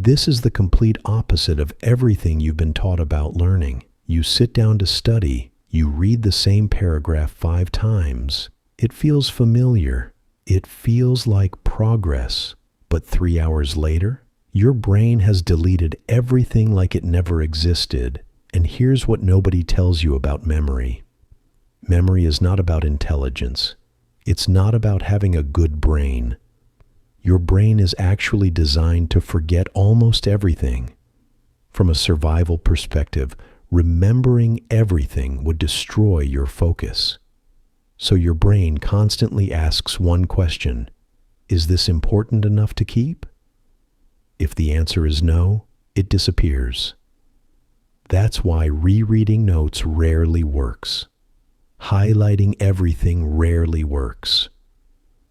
This is the complete opposite of everything you've been taught about learning. You sit down to study, you read the same paragraph 5 times. It feels familiar. It feels like progress. But 3 hours later, your brain has deleted everything like it never existed. And here's what nobody tells you about memory. Memory is not about intelligence. It's not about having a good brain. Your brain is actually designed to forget almost everything. From a survival perspective, remembering everything would destroy your focus. So your brain constantly asks one question: is this important enough to keep? If the answer is no, it disappears. That's why rereading notes rarely works. Highlighting everything rarely works.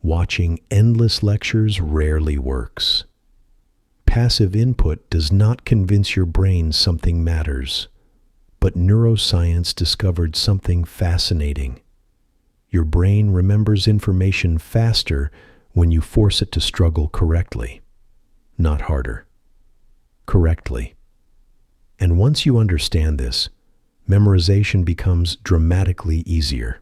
Watching endless lectures rarely works. Passive input does not convince your brain something matters. But neuroscience discovered something fascinating. Your brain remembers information faster when you force it to struggle correctly. Not harder. Correctly. And once you understand this, memorization becomes dramatically easier.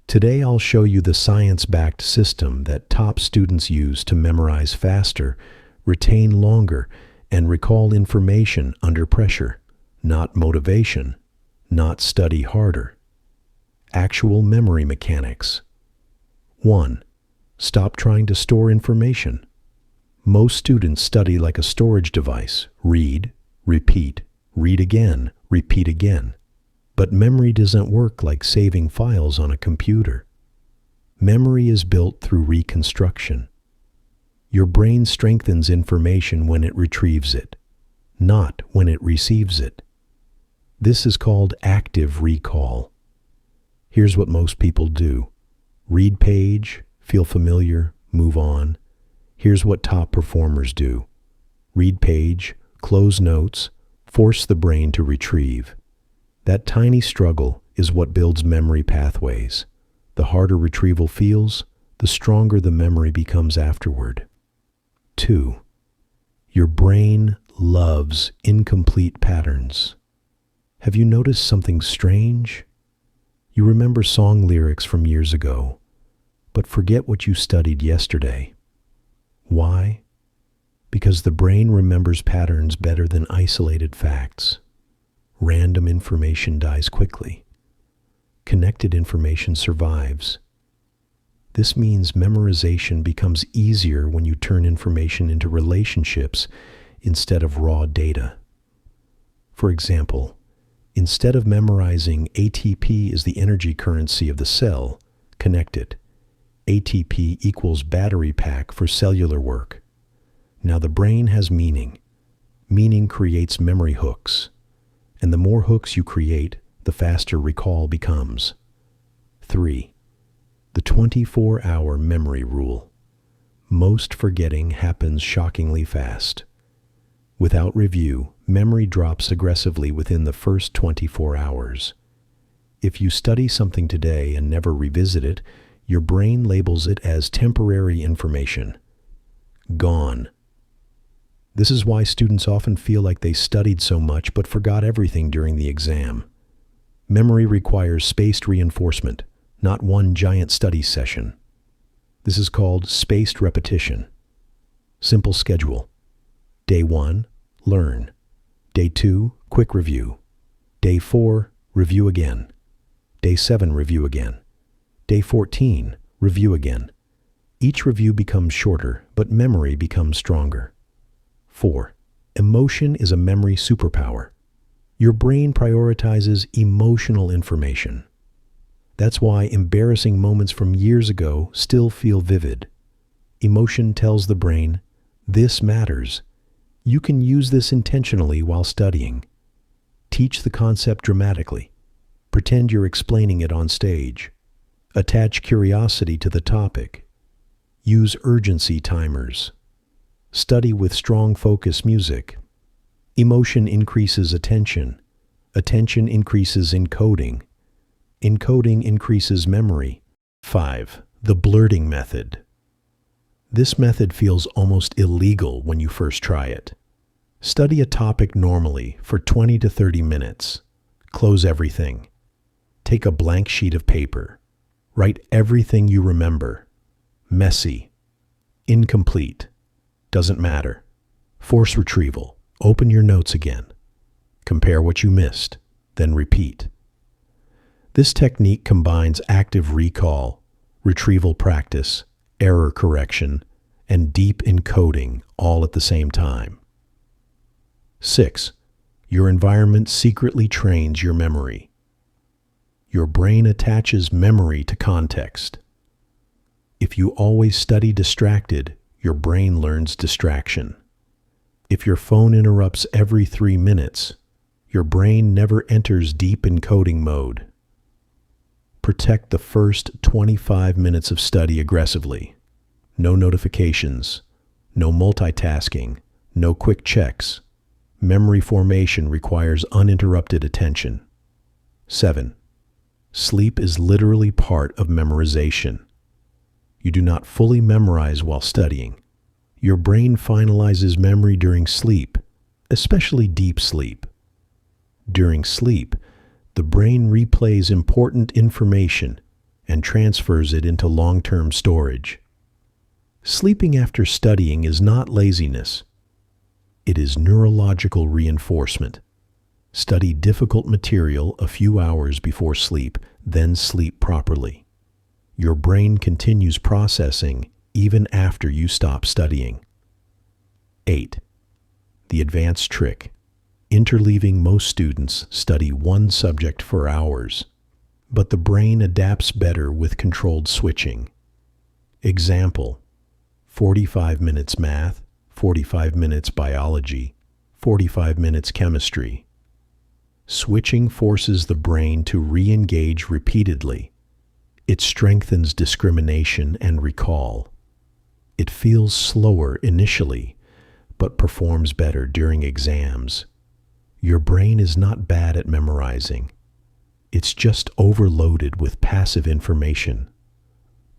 Today I'll show you the science-backed system that top students use to memorize faster, retain longer, and recall information under pressure. Not motivation, not study harder. Actual memory mechanics. 1. Stop trying to store information. Most students study like a storage device. Read, repeat, read again, repeat again. But memory doesn't work like saving files on a computer. Memory is built through reconstruction. Your brain strengthens information when it retrieves it, not when it receives it. This is called active recall. Here's what most people do. Read page, feel familiar, move on. Here's what top performers do. Read page, close notes, force the brain to retrieve. That tiny struggle is what builds memory pathways. The harder retrieval feels, the stronger the memory becomes afterward. 2. Your brain loves incomplete patterns. Have you noticed something strange? You remember song lyrics from years ago, but forget what you studied yesterday. Why? Because the brain remembers patterns better than isolated facts. Random information dies quickly. Connected information survives. This means memorization becomes easier when you turn information into relationships instead of raw data. For example, instead of memorizing ATP is the energy currency of the cell, connect it. ATP equals battery pack for cellular work. Now the brain has meaning. Meaning creates memory hooks. And the more hooks you create, the faster recall becomes. 3. The 24-hour memory rule. Most forgetting happens shockingly fast. Without review, memory drops aggressively within the first 24 hours. If you study something today and never revisit it, your brain labels it as temporary information. Gone. This is why students often feel like they studied so much but forgot everything during the exam. Memory requires spaced reinforcement, not one giant study session. This is called spaced repetition. Simple schedule. Day 1, learn. Day 2, quick review. Day 4, review again. Day 7, review again. Day 14, review again. Each review becomes shorter, but memory becomes stronger. 4. Emotion is a memory superpower. Your brain prioritizes emotional information. That's why embarrassing moments from years ago still feel vivid. Emotion tells the brain, this matters. You can use this intentionally while studying. Teach the concept dramatically. Pretend you're explaining it on stage. Attach curiosity to the topic. Use urgency timers. Study with strong focus music. Emotion increases attention. Attention increases encoding. Encoding increases memory. 5. The blurting method. This method feels almost illegal when you first try it. Study a topic normally for 20 to 30 minutes. Close everything. Take a blank sheet of paper. Write everything you remember. Messy. Incomplete. Doesn't matter. Force retrieval. Open your notes again. Compare what you missed, then repeat. This technique combines active recall, retrieval practice, error correction, and deep encoding all at the same time. 6. Your environment secretly trains your memory. Your brain attaches memory to context. If you always study distracted, your brain learns distraction. If your phone interrupts every 3 minutes, your brain never enters deep encoding mode. Protect the first 25 minutes of study aggressively. No notifications, no multitasking, no quick checks. Memory formation requires uninterrupted attention. 7. Sleep is literally part of memorization. You do not fully memorize while studying. Your brain finalizes memory during sleep, especially deep sleep. During sleep, the brain replays important information and transfers it into long-term storage. Sleeping after studying is not laziness. It is neurological reinforcement. Study difficult material a few hours before sleep, then sleep properly. Your brain continues processing even after you stop studying. 8. The advanced trick. Interleaving. Most students study one subject for hours, but the brain adapts better with controlled switching. Example: 45 minutes math, 45 minutes biology, 45 minutes chemistry. Switching forces the brain to re-engage repeatedly. It strengthens discrimination and recall. It feels slower initially, but performs better during exams. Your brain is not bad at memorizing. It's just overloaded with passive information.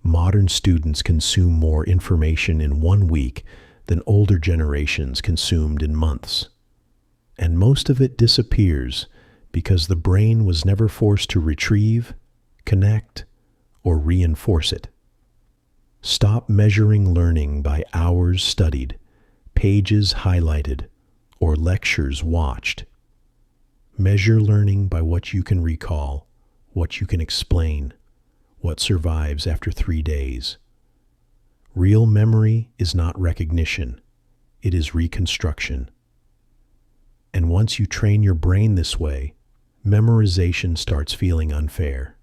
Modern students consume more information in 1 week than older generations consumed in months. And most of it disappears because the brain was never forced to retrieve, connect, or reinforce it. Stop measuring learning by hours studied, pages highlighted, or lectures watched. Measure learning by what you can recall, what you can explain, what survives after 3 days. Real memory is not recognition, it is reconstruction. And once you train your brain this way, memorization starts feeling unfair.